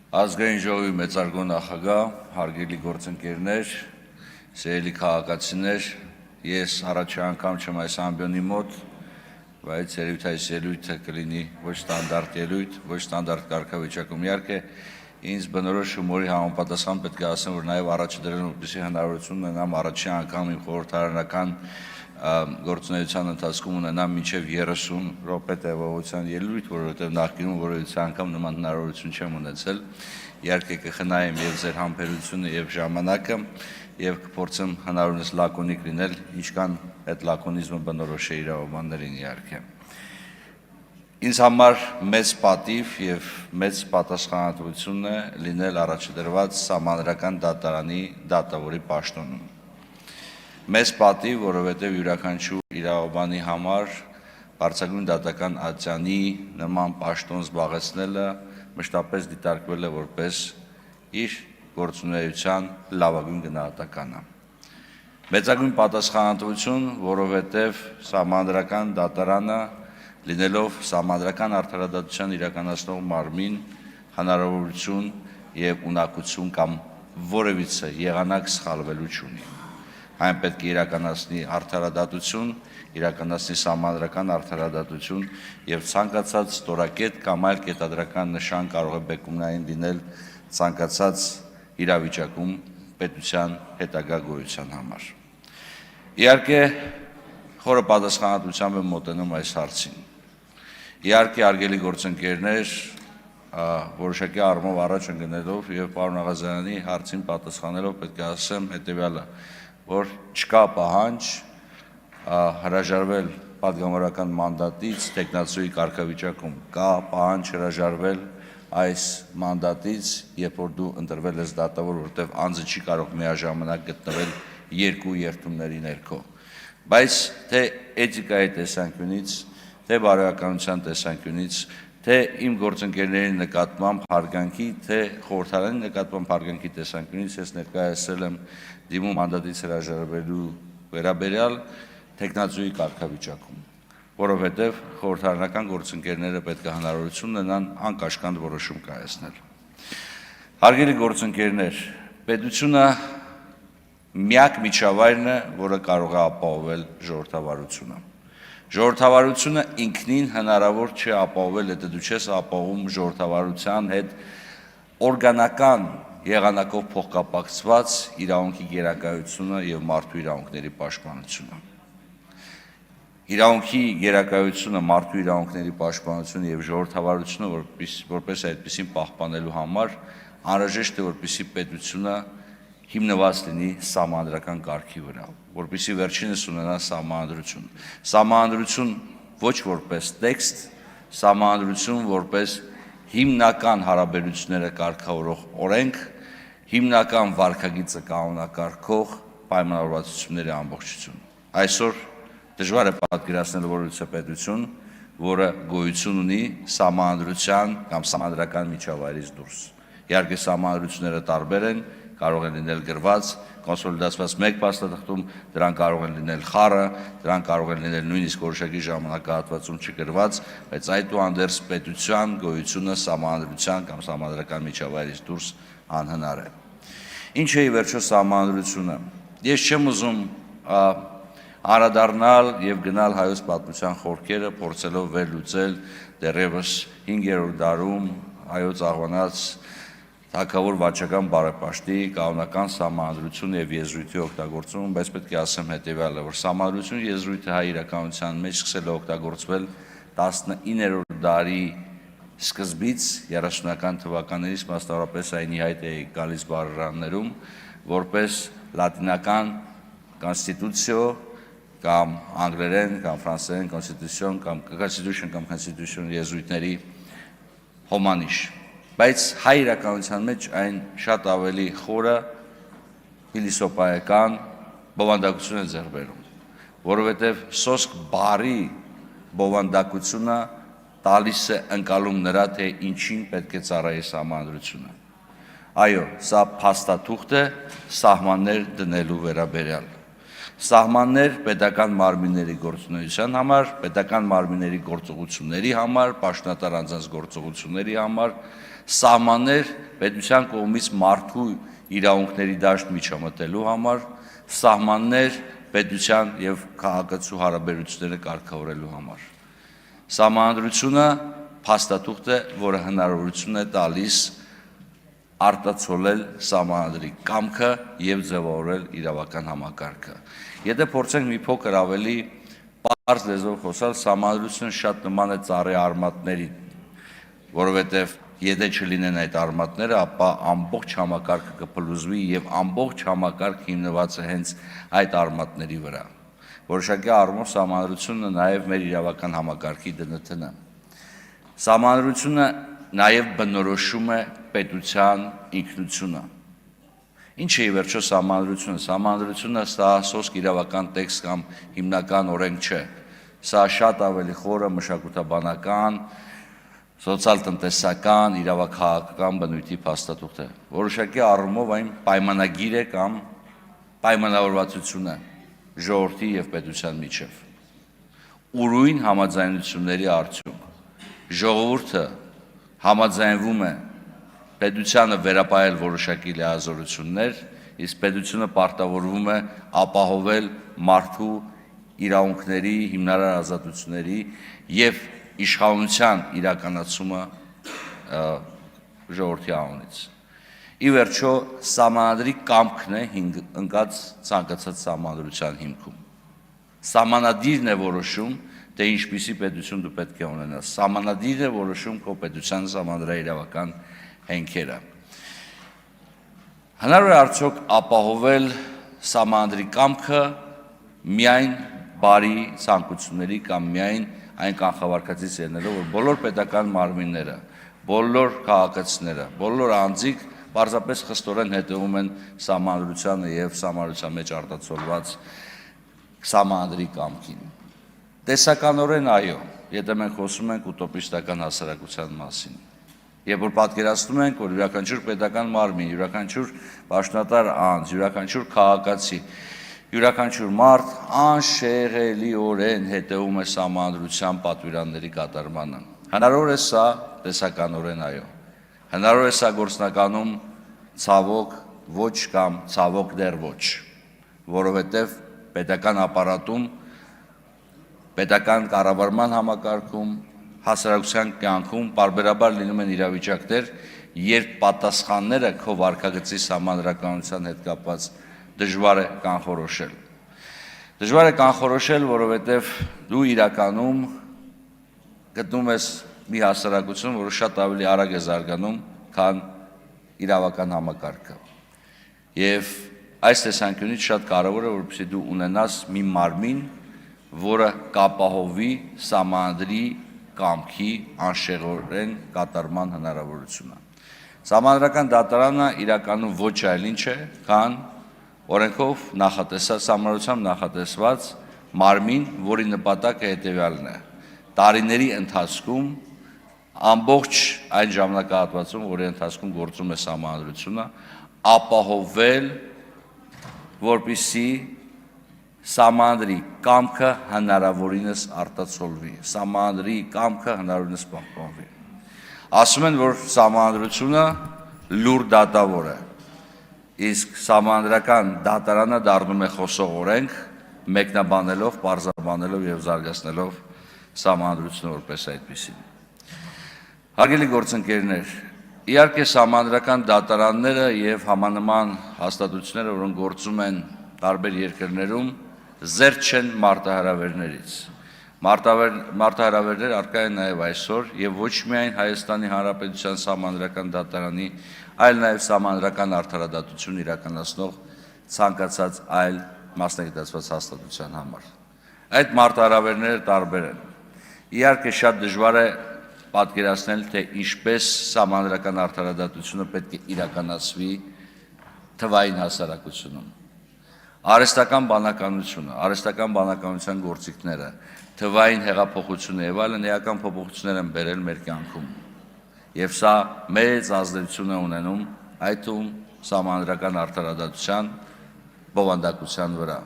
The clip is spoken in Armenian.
Ազգային ժողովի մեծարգո նախագահ, հարգելի գործընկերներ, սիրելի քաղաքացիներ, ես առաջի անգամ չեմ այս ամբիոնի մոտ, բայց երևի թե այս ելույթը կլինի ոչ ստանդարտ ելույթ, ոչ ստանդարտ կարգավիճակում։ Իհարկե, ինձ բնորոշ հումորի համապատասխան պետք է ասեմ, որ նաև առաջ դրել որպեսզի հնարավորություն ունենամ առաջի անգամ իմ խորհրդարանական գործունեության ընթացքում ունենամ մինչև 30 րոպե տևողության ելույթ, որովհետև նախկինում որևիցե անգամ նման հնարավորություն չեմ ունեցել։ Իհարկե կխնայեմ եւ ձեր համբերությունը եւ ժամանակը եւ կփորձեմ հնարավորինս լակոնիկ լինել, ինչքան այդ լակոնիզմը բնորոշ է իրավաբաններին իհարկե։ Ինձ համար մեծ պատիվ եւ մեծ պատասխանատվություն է լինել առաջադրված Սահմանադրական դատարանի դատավորի պաշտոնում։ Մեծ պատիվ, որովհետև յուրաքանչյուր իրավաբանի համար բարձրագույն դատական ատյանի նման պաշտոն զբաղեցնելը մշտապես դիտարկվել է որպես իր գործունեության լավագույն գնահատականը։ Մեծագույն պատասխանատվություն, որովհետև Սահմանադրական դատարանը լինելով Սահմանադրական արդարադատության իրականացնող մարմին հնարավորություն եւ ունակություն կամ որևիցե եղանակ սխալվելու չունի։ Այն պետք է իրականացնի արդարադատություն, իրականացնի սահմանադրական արդարադատություն եւ ցանկացած ստորակետ կամ այլ կետադրական նշան կարող է բեկումնային լինել ցանկացած իրավիճակում պետության հետագա գոյության համար։ Իհարկե, խորը պատասխանատվությամբ եմ մոտենում այս հարցին։ Իհարկե, արգելի գործընկերներ, որոշակի առումով առաջ ընկնելով եւ պարոն Աղազարյանի հարցին պատասխանելով պետք է ասեմ հետեւյալը, որ չկա պահանջ հրաժարվել պատգամավորական մանդատից տեխնացուի կարգավիճակում, կա պահանջ հրաժարվել այս մանդատից, երբ որ դու ընտրվել ես դատավոր, որտեղ անձը չի կարող միաժամանակ գտնվել երկու երթումների ներքո։ Բայց թե էթիկայի տեսանկյունից, թե բարոյականության տեսանկյունից, թե իմ գործընկերների նկատմամբ հարգանքի, թե խորհրդարանի նկատմամբ հարգանքի տեսանկյունից ես ներկայացրել եմ դիմում մանդատից հրաժարվելու վերաբերյալ տեխնացուի կարգավիճակում, որովհետև խորհրդարանական գործընկերները պետք է հնարավորություն ունենան անկաշկանդ որոշում կայացնել։ Հարգելի գործընկերներ, պետությունը միակ միջավայրն է, որը կարող է ապահովել ժողովրդավարությունը։ Ժողովրդավարությունը ինքնին հնարավոր չէ ապահովել, եթե դու չես ապահովում ժողովրդավարության հետ օրգանական եղանակով փոխկապակցված իրավունքի գերակայությունը եւ մարդու իրավունքների պաշտպանությունը։ Իրավունքի գերակայությունը, մարդու իրավունքների պաշտպանությունը եւ ժողովրդավարությունը որպես այդպեսին պահպանելու համար անհրաժեշտ է, որպեսզի պետությունը հիմնված լինի սահմանադրական կարգի վրա, որպեսզի վերջինս ունենա սահմանադրություն։ Սահմանադրություն ոչ որպես տեքստ, սահմանադրություն որպես հիմնական հարաբերությունները կարգավորող օրենք, հիմնական վարքագիծը կանոնակարգող պայմանավորվածությունների ամբողջություն։ Այսօր դժվար է պատկերացնել որևիցե պետություն, որը գոյություն ունի սահմանադրության կամ սահմանադրական միջավայրից դուրս։ Իհարկե սահմանադրությունները տարբեր են, կարող են լինել գրված, կոնսոլիդացված մեկ փաստաթղթում, դրանք կարող են լինել խառը, դրանք կարող են լինել նույնիսկ որոշակի ժամանակահատվածում չգրված, բայց այդուհանդերձ պետության գոյությունը սահմանադրության կամ սահմանադրական միջավայրից դուրս անհնար է։ Ինչ է ի վերջո սահմանադրությունը։ Ես չեմ ուզում անդրադառնալ եւ գնալ հայոց պատմության խորքերը, փորձելով վերլուծել դեռևս 5-րդ դարում հայոց աղվանած թագավոր վաճական բարեպաշտի կանոնական սահմանադրություն եւ եզրույթի օգտագործում, բայց պետք է ասեմ հետեւյալը, որ սահմանադրություն եզրույթը հայ իրականության մեջ սկսել է օգտագործվել 19-րդ դարի սկզբից 30-ական թվականներից, մասնավորապես այն իհայտ է գալիս բառարաններում, որպես լատինական կոնստիտուցիո կամ անգլերեն կամ ֆրանսերեն constitution եզրույթների հոմանիշ։ Բայց հայ իրականության մեջ այն շատ ավելի խորը փիլիսոփայական բովանդակություն է ձեռք բերում, որովհետև սոսկ բառի բովանդակությունը տալիս է ընկալում նրա, թե ինչին պետք է ծառայի սահմանադրությունը։ Այո, սա փաստաթուղթ է սահմաններ դնելու վերաբերյալ։ Սահմաններ պետական մարմինների գործունեության համար, պետական մարմինների գործողությունների համար, պաշտոնատար անձանց գործողությունների համար, սահմաններ պետության կողմից մարդու իրավունքների դաշտ միջամտելու համար, սահմաններ պետության եւ քաղաքացու հարաբերությունները կարգավորելու համար։ Սահմանադրությունը փաստաթուղթ է, որը հնարավորություն է տալիս արտացոլել սահմանադրի կամքը եւ ձևավորել իրավական համակարգը։ Եթե փորձենք մի փոքր ավելի պարզ լեզվով խոսալ, սահմանադրությունը շատ նման է ծառի արմատներին, որովհետեւ եթե չլինեն այդ արմատները, ապա ամբողջ համակարգը կփլուզվի եւ ամբողջ համակարգը հիմնված է հենց այդ արմատների վրա։ Որոշակի առումով սահմանադրությունը նաեւ մեր իրավական համակարգի դնթն է։ Սահմանադրությունը նաեւ բնորոշում է պետության ինքնությունը։ Ինչ է ի վերջո սահմանադրությունը։ Սահմանադրությունը սա սոսկ իրավական տեքստ կամ հիմնական օրենք չէ։ Սա շատ ավելի խորը մշակութաբանական, սոցիալ-տնտեսական, իրավաքաղաքական բնույթի փաստաթուղթ է։ Որոշակի առումով այն պայմանագիր է կամ պայմանավորվածություն է ժողովրդի եւ պետության միջև։ Ուրույն համաձայնությունների արդյունք ժողովուրդը համաձայնվում է պետությանը վերապահել որոշակի լիազորություններ, իսկ պետությունը պարտավորվում է ապահովել մարդու իրավունքների, հիմնարար ազատությունների եւ իշխանության իրականացումը ժողովրդի անունից։ Ի վերջո, սահմանադրի կամքն է ընկած ցանկացած սահմանադրության հիմքում։ Սահմանադիրն է որոշում, թե ինչպիսի պետություն դու պետք է ունենաս։ Սահմանադիրն է որոշում քո պետության սահմանադրաիրավական հենքերը։ Հնարավոր է արդյոք ապահովել սահմանադրի կամքը միայն բարի ցանկությունների կամ միայն այն կանխավարկածից ելնելով, որ բոլոր պետական մարմինները, բոլոր քաղաքացիները, բոլոր անձիկ պարզապես խստորեն հետևում են սահմանադրությանը եւ սահմանադրության մեջ արտացոլված սահմանադրի կամքին։ Տեսականորեն այո, եթե մենք խոսում ենք ուտոպիստական հասարակության մասին։ Երբ որ պատկերացնում ենք, որ յուրաքանչյուր պետական մարմին, յուրաքանչյուր պաշտոնատար անձ, յուրաքանչյուր քաղաքացի, յուրաքանչյուր մարդ անշեղելիորեն հետևում է սահմանադրության պատվիրանների կատարմանը։ Հնարավոր է սա տեսականորեն այո։ Հնարավոր է սա գործնականում ցավոք ոչ կամ ցավոք դեռ ոչ, որովհետև պետական ապարատում, պետական կառավարման համակարգում, հասարակության կյանքում պարբերաբար լինում են իրավիճակներ, երբ պատասխանները քո վարքագծի սահմանադրականության հետ կապված դժվար է կանխորոշել։ Դժվար է կանխորոշել, որովհետև դու իրականում գտնում ես մի հասարակություն, որը շատ ավելի արագ է զարգանում, քան իրավական համակարգը։ Եվ այս տեսանկյունից շատ կարևոր է, որպեսզի դու ունենաս մի մարմին, որը կապահովի սահմանադրի կամքի անշեղորեն կատարման հնարավորությունը։ Սահմանադրական դատարանը իրականում ոչ այլ ինչ է, քան օրենքով սահմանադրությամբ նախատեսված մարմին, որի նպատակը հետևյալն է. տարիների ընթացքում ամբողջ այն ժամանակահատվածում, որի ընթացքում գործում է սահմանադրությունը, ապահովել, որպեսզի սահմանադրի կամքը հնարավորինս արտացոլվի, սահմանադրի կամքը հնարավորինս պահպանվի։ Ասում են, որ սահմանադրությունը լուր դատավոր է, իսկ սահմանադրական դատարանը դառնում է խոսող օրենք, մեկնաբանելով, պարզաբանելով եւ զարգացնելով սահմանադրությունը որպես այդպիսին։ Հարգելի գործընկերներ, իհարկե սահմանադրական դատարանները եւ համանման հաստատությունները, որոնք գործում են տարբեր երկրներում, զերծ չեն մարտահրավերներից։ Մարտահրավերներ առկա են նաեւ այսօր եւ ոչ միայն Հայաստանի Հանրապետության սահմանադրական դատարանի, այլ նաեւ սահմանադրական արդարադատություն իրականացնող ցանկացած այլ մասնագիտացված հաստատության համար։ Այդ մարտահրավերները տարբեր են։ Իհարկե շատ դժվար է պատկերացնել, թե ինչպես սահմանադրական արդարադատությունը պետք է իրականացվի թվային հասարակությունում։ Արհեստական բանականությունը, արհեստական բանականության գործիքները, թվային հեղափոխությունը եւ այլն էական փոփոխություններ են բերել մեր կյանքում։ Եվ սա մեծ ազդեցություն է ունենում այդ թվում սահմանադրական արդարադատության բովանդակության վրա։